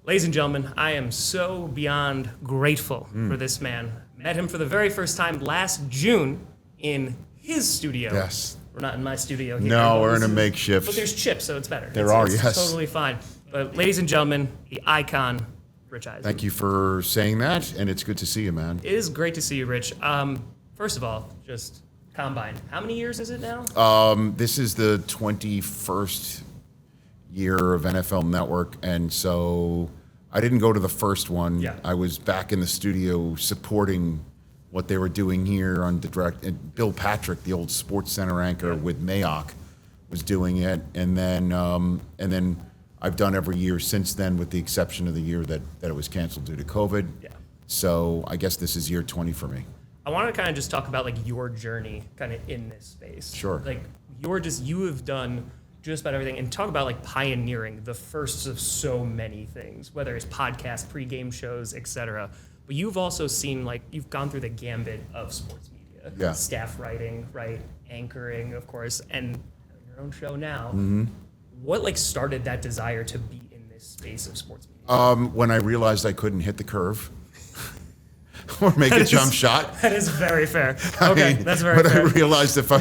Ladies and gentlemen, I am so beyond grateful for this man. Met him for the very first time last June in his studio. Yes. We're not in my studio here. No, we're in a makeshift. But there's chips, so it's better. It's yes. Totally fine. But ladies and gentlemen, the icon, Rich Eisen. Thank you for saying that, and it's good to see you, man. It is great to see you, Rich. First of all, just Combine. How many years is it now? This is the 21st year of NFL Network, and so I didn't go to the first one. Yeah. I was back in the studio supporting what they were doing here on the direct. And Bill Patrick, the old Sports Center anchor with Mayock, was doing it, and then I've done every year since then, with the exception of the year that it was canceled due to COVID. Yeah. So I guess this is year 20 for me. I want to kind of just talk about like your journey kind of in this space. Sure. Like you have done just about everything, and talk about like pioneering the first of so many things, whether it's podcasts, pre-game shows, etc. But you've also seen, like, you've gone through the gambit of sports media. Yeah. Staff writing, right? Anchoring, of course, and having your own show now. Mm-hmm. What like started that desire to be in this space of sports media? When I realized I couldn't hit the curve or make a jump shot. That is very fair. Okay, that's very but fair. I realized if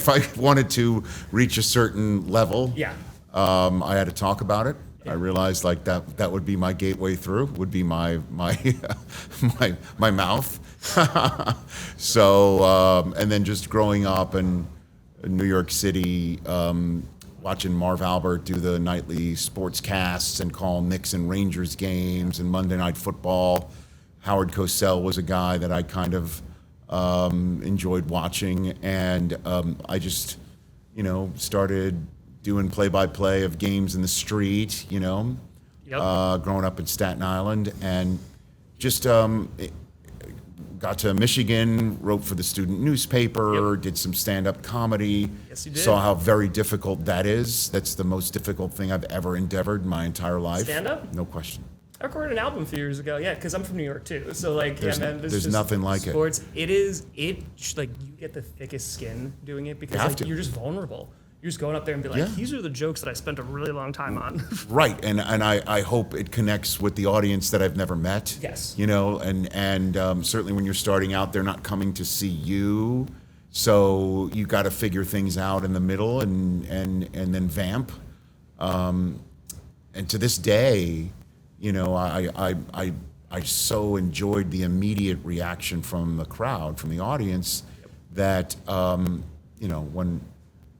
I wanted to reach a certain level, Yeah. I had to talk about it. Yeah. I realized like that would be my gateway through, would be my my mouth. So and then just growing up in New York City, watching Marv Albert do the nightly sports casts and call Knicks and Rangers games and Monday Night Football. Howard Cosell was a guy that I kind of enjoyed watching, and I just, started doing play-by-play of games in the street, Yep. growing up in Staten Island, and just got to Michigan, wrote for the student newspaper, did some stand-up comedy. Yes, you did. Saw how very difficult that is. That's the most difficult thing I've ever endeavored in my entire life. Stand-up? No question. I recorded an album a few years ago, because I'm from New York too. So like, There's just nothing like it. sports. It like you get the thickest skin doing it because like, you're just vulnerable. You're just going up there and be like, these are the jokes that I spent a really long time on. Right, and I hope it connects with the audience that I've never met. Yes. And certainly when you're starting out, they're not coming to see you, so you got to figure things out in the middle and then vamp. And to this day, I so enjoyed the immediate reaction from the crowd, from the audience, that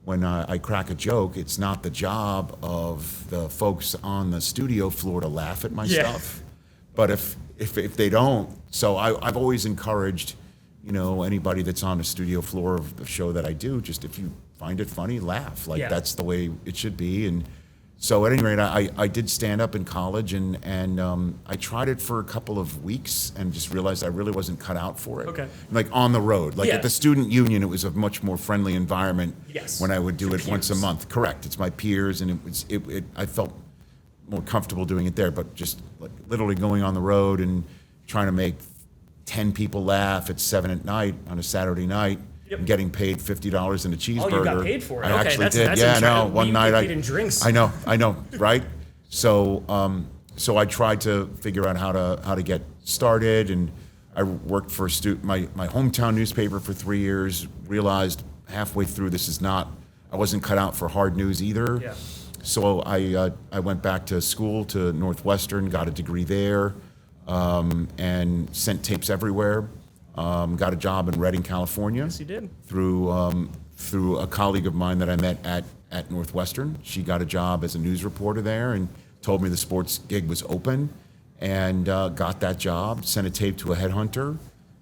when I crack a joke, it's not the job of the folks on the studio floor to laugh at my stuff. But if they don't, so I've always encouraged, anybody that's on the studio floor of the show that I do, just if you find it funny, laugh. Like that's the way it should be. And so at any rate, I did stand up in college, and I tried it for a couple of weeks and just realized I really wasn't cut out for it. Okay. Like on the road, like at the student union, it was a much more friendly environment. Yes. When I would do Your it once a peers. month. Correct. It's my peers, and I felt more comfortable doing it there. But just like literally going on the road and trying to make 10 people laugh at 7 at night on a Saturday night. And getting paid $50 in a cheeseburger. Oh, you got paid for it. I Okay, actually that's did. No. One night I paid in drinks. I know, right? So, so I tried to figure out how to get started, and I worked for my hometown newspaper for 3 years. Realized halfway through I wasn't cut out for hard news either. Yeah. So I went back to school to Northwestern, got a degree there, and sent tapes everywhere. Got a job in Redding, California. Yes, you did. Through a colleague of mine that I met at Northwestern. She got a job as a news reporter there and told me the sports gig was open, and got that job. Sent a tape to a headhunter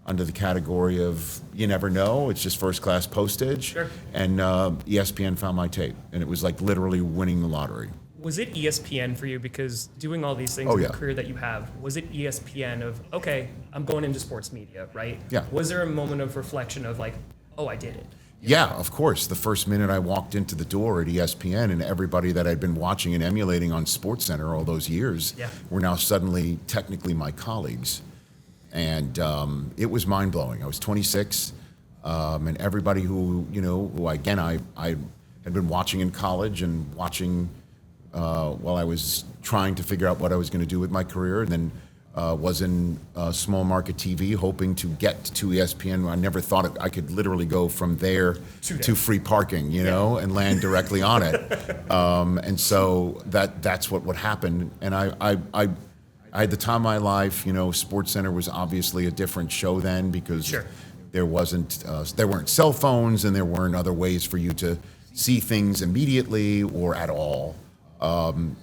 under the category of you never know. It's just first class postage. Sure. And ESPN found my tape, and it was like literally winning the lottery. Was it ESPN for you? Because doing all these things in the career that you have, was it ESPN of, okay, I'm going into sports media, right? Yeah. Was there a moment of reflection of like, oh, I did it? Yeah, of course. The first minute I walked into the door at ESPN, and everybody that I'd been watching and emulating on SportsCenter all those years were now suddenly technically my colleagues. And it was mind-blowing. I was 26, and everybody who, who again, I had been watching in college and watching while I was trying to figure out what I was going to do with my career, and then was in small market TV, hoping to get to ESPN. I never thought I could literally go from there to free parking, and land directly on it. And so that's what would happen. And I had the time of my life. SportsCenter was obviously a different show then because Sure. there weren't cell phones and there weren't other ways for you to see things immediately or at all.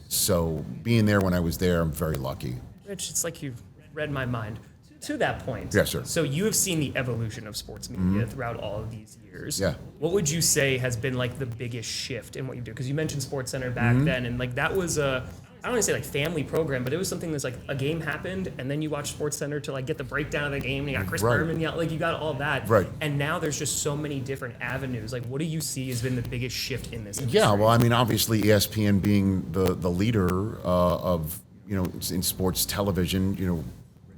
So being there when I was there, I'm very lucky. Rich, it's like you've read my mind. To that point, Yes, sir. So you have seen the evolution of sports media throughout all of these years. Yeah. What would you say has been like the biggest shift in what you do? Because you mentioned SportsCenter back then, and like that was I don't want to say like family program, but it was something that's like a game happened, and then you watch SportsCenter to like get the breakdown of the game, and you got Chris Right. Berman, like you got all that. Right. And now there's just so many different avenues. Like, what do you see has been the biggest shift in this industry? Yeah, well, I mean, obviously ESPN being the leader of in sports television,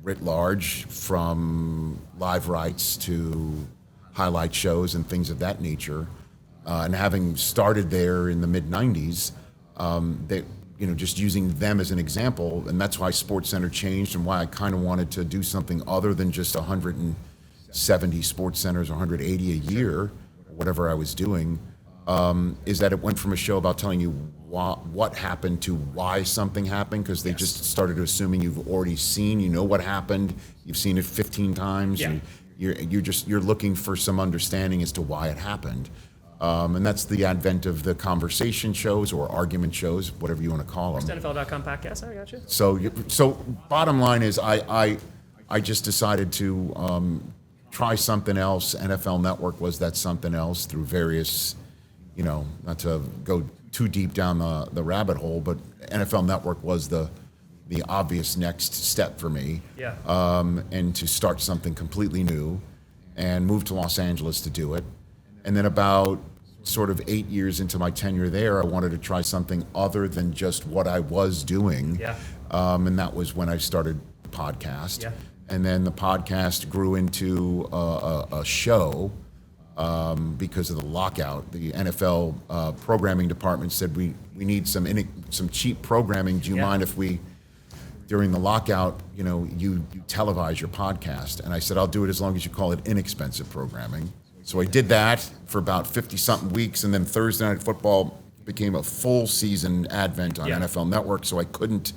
writ large, from live rights to highlight shows and things of that nature, and having started there in the mid '90s, they just using them as an example, and that's why SportsCenter changed and why I kind of wanted to do something other than just 170 sports centers or 180 a year, or whatever I was doing. Is that it went from a show about telling you what happened to why something happened, because they just started assuming you've already seen, what happened, you've seen it 15 times, Yeah. and you're looking for some understanding as to why it happened. And that's the advent of the conversation shows or argument shows, whatever you want to call them. NFL.com podcast, I got you. So bottom line is I just decided to try something else. NFL Network was that something else through various, not to go too deep down the rabbit hole, but NFL Network was the obvious next step for me. Yeah. And to start something completely new and move to Los Angeles to do it. And then about sort of 8 years into my tenure there, I wanted to try something other than just what I was doing. Yeah. And that was when I started the podcast. Yeah. And then the podcast grew into a show because of the lockout. The NFL programming department said, we need some cheap programming. Do you mind if we, during the lockout, you televise your podcast? And I said, I'll do it as long as you call it inexpensive programming. So I did that for about 50-something weeks, and then Thursday Night Football became a full season advent on NFL Network, so I couldn't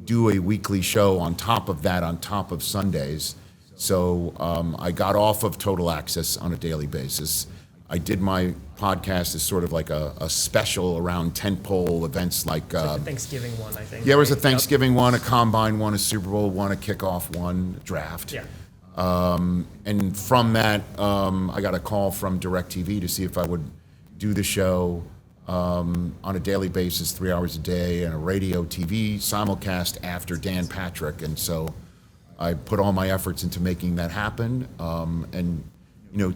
do a weekly show on top of that, on top of Sundays. So I got off of Total Access on a daily basis. I did my podcast as sort of like a special around tentpole events like The Thanksgiving one, I think. yeah, it was a right? Thanksgiving one, a Combine one, a Super Bowl one, a kickoff one, draft. Yeah. And from that, I got a call from DirecTV to see if I would do the show on a daily basis, 3 hours a day, and a radio TV simulcast after Dan Patrick. And so I put all my efforts into making that happen. And,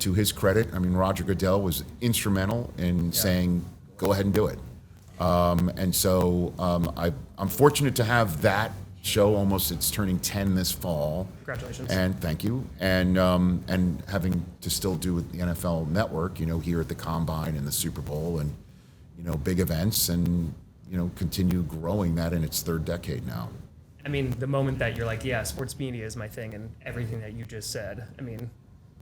to his credit, I mean, Roger Goodell was instrumental in saying, go ahead and do it. And so I'm fortunate to have that show. It's turning 10 this fall. Congratulations. And thank you. And having to still do with the NFL Network, here at the Combine and the Super Bowl and, big events, and, continue growing that in its third decade now. I mean, the moment that you're like, yeah, sports media is my thing, and everything that you just said, I mean,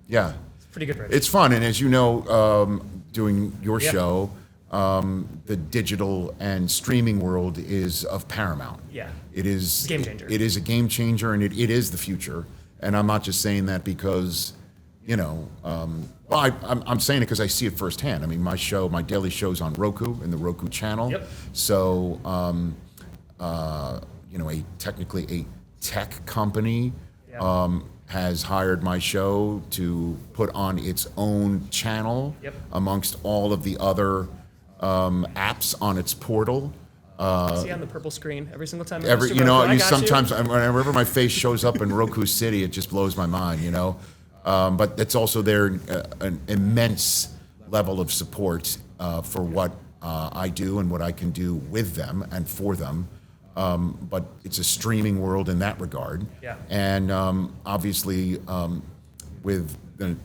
Yeah. it's pretty good. Rich. It's fun. And as you know, doing your Yeah. show, the digital and streaming world is of paramount. Yeah. It is Game changer. It is a game changer, and it is the future. And I'm not just saying that because, I'm saying it because I see it firsthand. I mean, my daily show's on Roku in the Roku channel. Yep. So, technically a tech company Yeah. has hired my show to put on its own channel Yep. amongst all of the other apps on its portal. See on the purple screen every single time. Every, Mr. Roku, I got sometimes whenever my face shows up in Roku City, it just blows my mind, But it's also there an immense level of support for what I do and what I can do with them and for them. But it's a streaming world in that regard. Yeah. And obviously, with the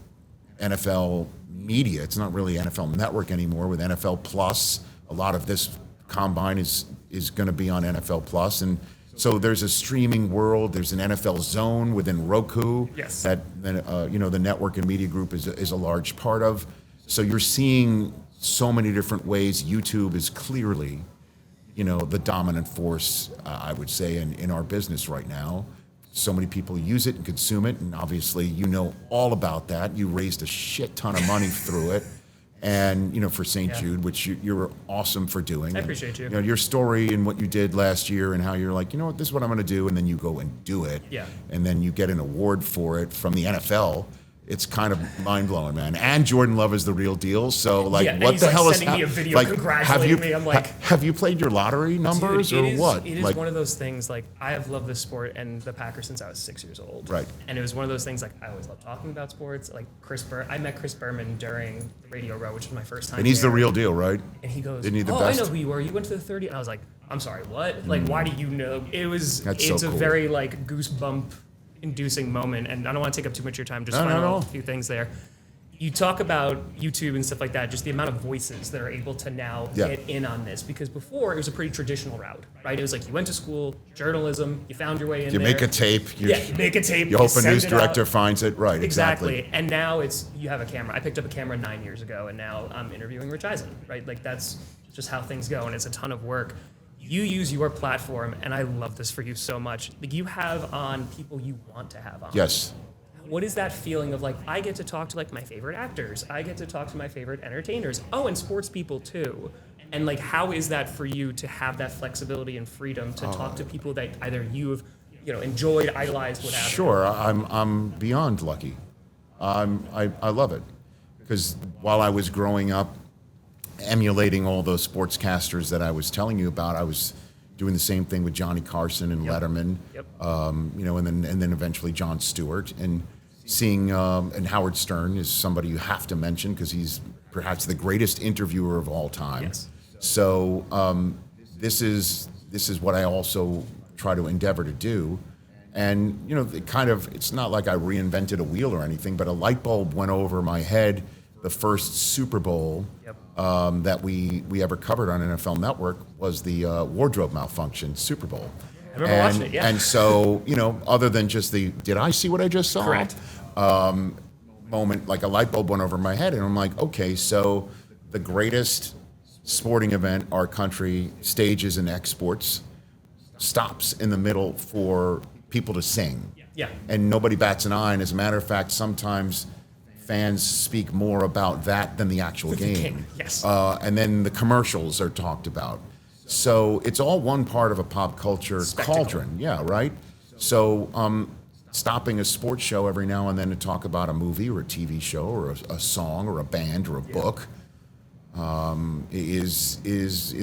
NFL media, it's not really NFL Network anymore. With NFL Plus, a lot of this Combine is is going to be on NFL Plus, and so there's a streaming world. There's an NFL Zone within Roku. Yes. That the network and media group is a large part of. So you're seeing so many different ways. YouTube is clearly, the dominant force, I would say, in our business right now. So many people use it and consume it, and obviously all about that. You raised a shit ton of money through it, and for St. Jude, which you're awesome for doing. I appreciate you. Your story and what you did last year, and how you're like, this is what I'm going to do, and then you go and do it. Yeah. And then you get an award for it from the NFL. It's kind of mind-blowing, man. And Jordan Love is the real deal. So, what the hell is sending me a video congratulating me. I'm like, have you played your lottery numbers what? It is one of those things. I have loved this sport and the Packers since I was 6 years old. Right. And it was one of those things. I always loved talking about sports. I met Chris Berman during the Radio Row, which was my first time. And he's the real deal, right? And he goes, Isn't he the "Oh, best? I know who you are. You went to the 30." And I was like, "I'm sorry, what? Why do you know?" It's so a cool. very goosebump inducing moment, and I don't want to take up too much of your time. Just a few things there. You talk about YouTube and stuff like that, just the amount of voices that are able to now get in on this, because before it was a pretty traditional route, right? It was you went to school, journalism, you found your way in there. You make a tape. You make a tape. You hope a news director finds it. Right, exactly. And now you have a camera. I picked up a camera 9 years ago, and now I'm interviewing Rich Eisen, right? That's just how things go, and it's a ton of work. You use your platform, and I love this for you so much. You have on people you want to have on. Yes. What is that feeling of I get to talk to my favorite actors, I get to talk to my favorite entertainers, and sports people too, and how is that for you to have that flexibility and freedom to talk to people that either you have enjoyed, idolized, what have you? Sure, I'm beyond lucky. I love it, because while I was growing up, emulating all those sportscasters that I was telling you about, I was doing the same thing with Johnny Carson and Letterman, and then eventually Jon Stewart, and seeing and Howard Stern is somebody you have to mention because he's perhaps the greatest interviewer of all time. Yes. So this is what I also try to endeavor to do. And it's not like I reinvented a wheel or anything, but a light bulb went over my head. The first Super Bowl that we ever covered on NFL Network was the wardrobe malfunction Super Bowl. I remember watching it, And so, other than just did I see what I just saw? Correct. Moment, a light bulb went over my head, and I'm like, okay, so the greatest sporting event our country stages and exports stops in the middle for people to sing. Yeah. And nobody bats an eye, and as a matter of fact, sometimes fans speak more about that than the actual game. Yes. And then the commercials are talked about. So it's all one part of a pop culture cauldron. Yeah, right? So stopping a sports show every now and then to talk about a movie or a TV show or a song or a band or a book is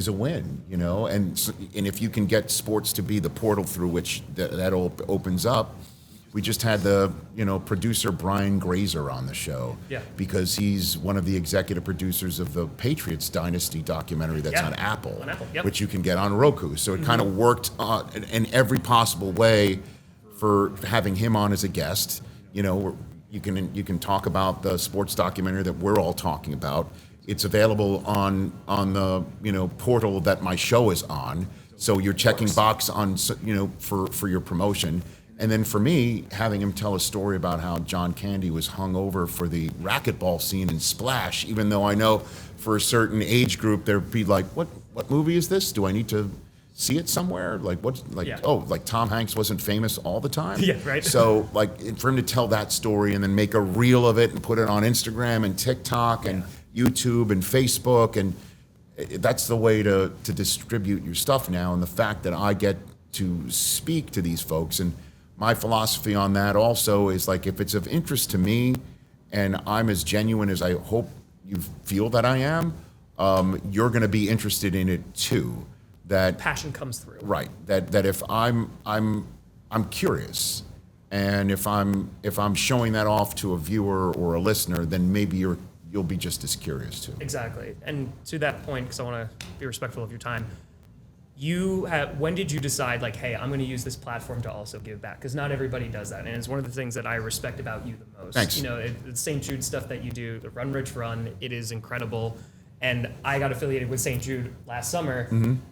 a win, And if you can get sports to be the portal through which that opens up. We just had the producer Brian Grazer on the show because he's one of the executive producers of the Patriots Dynasty documentary that's on Apple, which you can get on Roku. So it kind of worked in every possible way for having him on as a guest. You can talk about the sports documentary that we're all talking about. It's available on the portal that my show is on. So you're checking box on for your promotion. And then for me, having him tell a story about how John Candy was hung over for the racquetball scene in Splash, even though I know for a certain age group, they'd be like, what movie is this? Do I need to see it somewhere? Tom Hanks wasn't famous all the time? Yeah, right. So for him to tell that story and then make a reel of it and put it on Instagram and TikTok and YouTube and Facebook, and that's the way to distribute your stuff now. And the fact that I get to speak to these folks, and my philosophy on that also is if it's of interest to me and I'm as genuine as I hope you feel that I am, you're going to be interested in it too. That passion comes through. Right. That if I'm curious, and if I'm showing that off to a viewer or a listener, then maybe you'll be just as curious too. Exactly. And to that point, because I want to be respectful of your time, when did you decide hey, I'm going to use this platform to also give back? Because not everybody does that, and it's one of the things that I respect about you the most. Thanks. The St. Jude stuff that you do, the Run Rich Run, it is incredible, And I got affiliated with St. Jude last summer.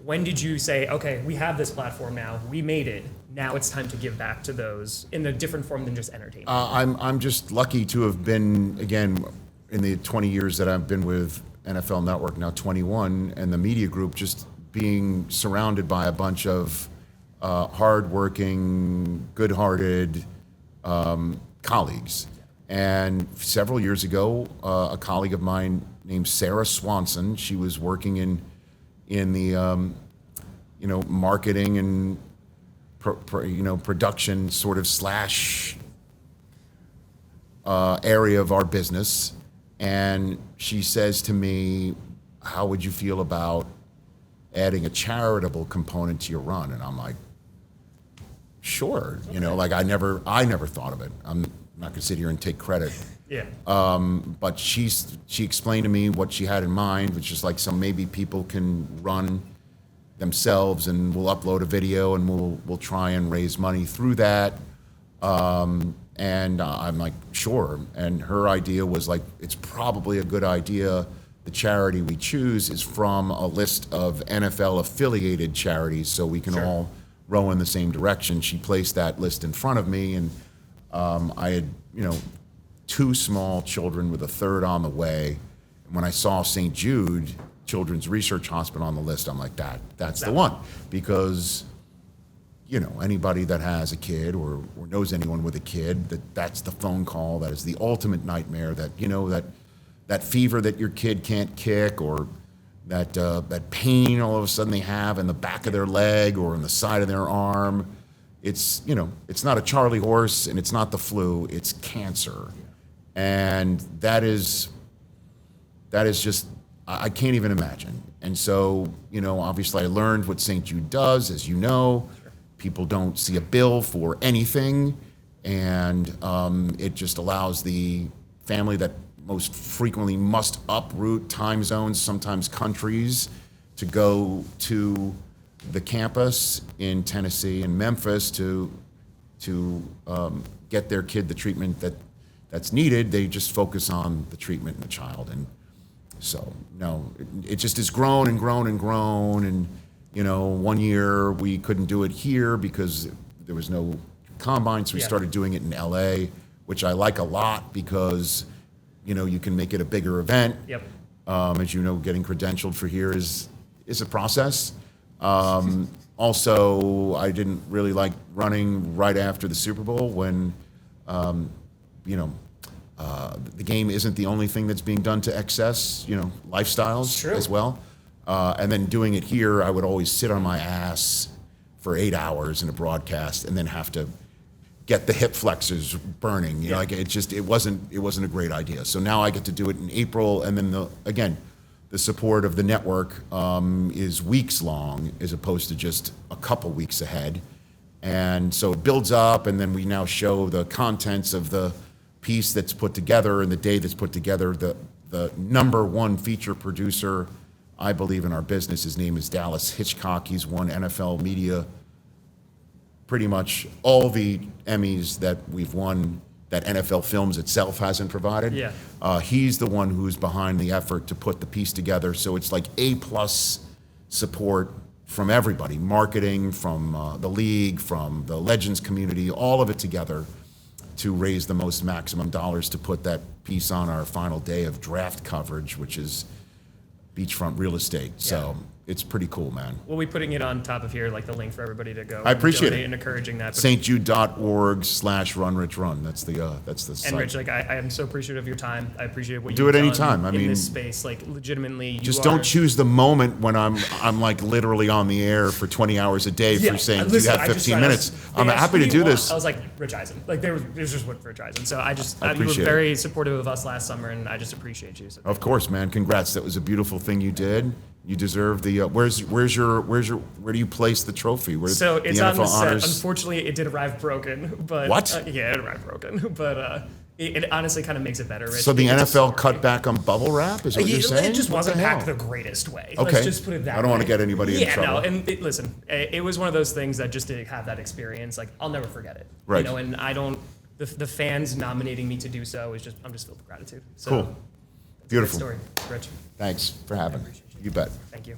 When did you say, okay, we have this platform now, we made it, now it's time to give back to those in a different form than just entertainment? I'm just lucky to have been, again, in the 20 years that I've been with NFL Network, now 21, and the media group, just being surrounded by a bunch of hardworking, good-hearted colleagues. And several years ago, a colleague of mine named Sarah Swanson, she was working in the marketing and production sort of slash area of our business, and she says to me, "How would you feel about adding a charitable component to your run?" And I'm like, "Sure." Like I never thought of it. I'm not gonna sit here and take credit. Yeah. But she explained to me what she had in mind, which is like, so maybe people can run themselves, and we'll upload a video, and we'll try and raise money through that. And I'm like, sure. And her idea was like, it's probably a good idea. The charity we choose is from a list of NFL affiliated charities, so we can all row in the same direction. She placed that list in front of me, and I had, 2 small children with a third on the way. And when I saw St. Jude Children's Research Hospital on the list, I'm like, that's the one. Because, anybody that has a kid or knows anyone with a kid, that's the phone call that is the ultimate nightmare, that fever that your kid can't kick, or that pain all of a sudden they have in the back of their leg or on the side of their arm. It's, it's not a Charlie horse, and it's not the flu, it's cancer. And that is just, I can't even imagine. And so, obviously I learned what St. Jude does, as you know. People don't see a bill for anything, and it just allows the family that most frequently must uproot time zones, sometimes countries, to go to the campus in Tennessee and Memphis to get their kid the treatment that's needed. They just focus on the treatment in the child. And so, no, it just has grown and grown and grown. And, one year we couldn't do it here because there was no combine, so we started doing it in LA, which I like a lot because, you can make it a bigger event. Yep. As you know, getting credentialed for here is a process. Also, I didn't really like running right after the Super Bowl when, the game isn't the only thing that's being done to excess, lifestyles as well. And then doing it here, I would always sit on my ass for 8 hours in a broadcast and then have to get the hip flexors burning. Like it wasn't a great idea. So now I get to do it in April, and then the support of the network is weeks long as opposed to just a couple weeks ahead. And so it builds up, and then we now show the contents of the piece that's put together and the day that's put together. The number one feature producer, I believe, in our business, his name is Dallas Hitchcock. He's won NFL media, pretty much all the Emmys that we've won that NFL Films itself hasn't provided. Yeah. He's the one who's behind the effort to put the piece together. So it's like A+ support from everybody, marketing, from the league, from the Legends community, all of it together to raise the most maximum dollars to put that piece on our final day of draft coverage, which is beachfront real estate. So it's pretty cool, man. We'll be putting it on top of here, like the link for everybody to go. I appreciate it. And encouraging that. stjude.org/runrichrun. That's the site. And Rich, like I am so appreciative of your time. I appreciate what do you've it done anytime. I mean, in this space. Like legitimately, just don't choose the moment when I'm like literally on the air for 20 hours a day for saying, do you have 15 minutes? I'm happy to do this. I was like, Rich Eisen. Like there's just what Rich Eisen. So I you were appreciate very supportive of us last summer, and I just appreciate you. So of course, man. Congrats. That was a beautiful thing you did. You deserve the. Where do you place the trophy? So it's the on the set. honors? Unfortunately, it did arrive broken. But what? Yeah, it arrived broken. But it honestly kind of makes it better. Rich. So the NFL cut back on bubble wrap? Is what you're saying? It just What wasn't the packed hell? the greatest way. Okay. Let's just put it that way. I don't want to get anybody in trouble. Yeah, no. And listen, it was one of those things that just to have that experience, like I'll never forget it. Right. And I don't. The fans nominating me to do so is just I'm just filled with gratitude. So, Cool. Beautiful. Story, Rich. Thanks for having me. You bet. Thank you.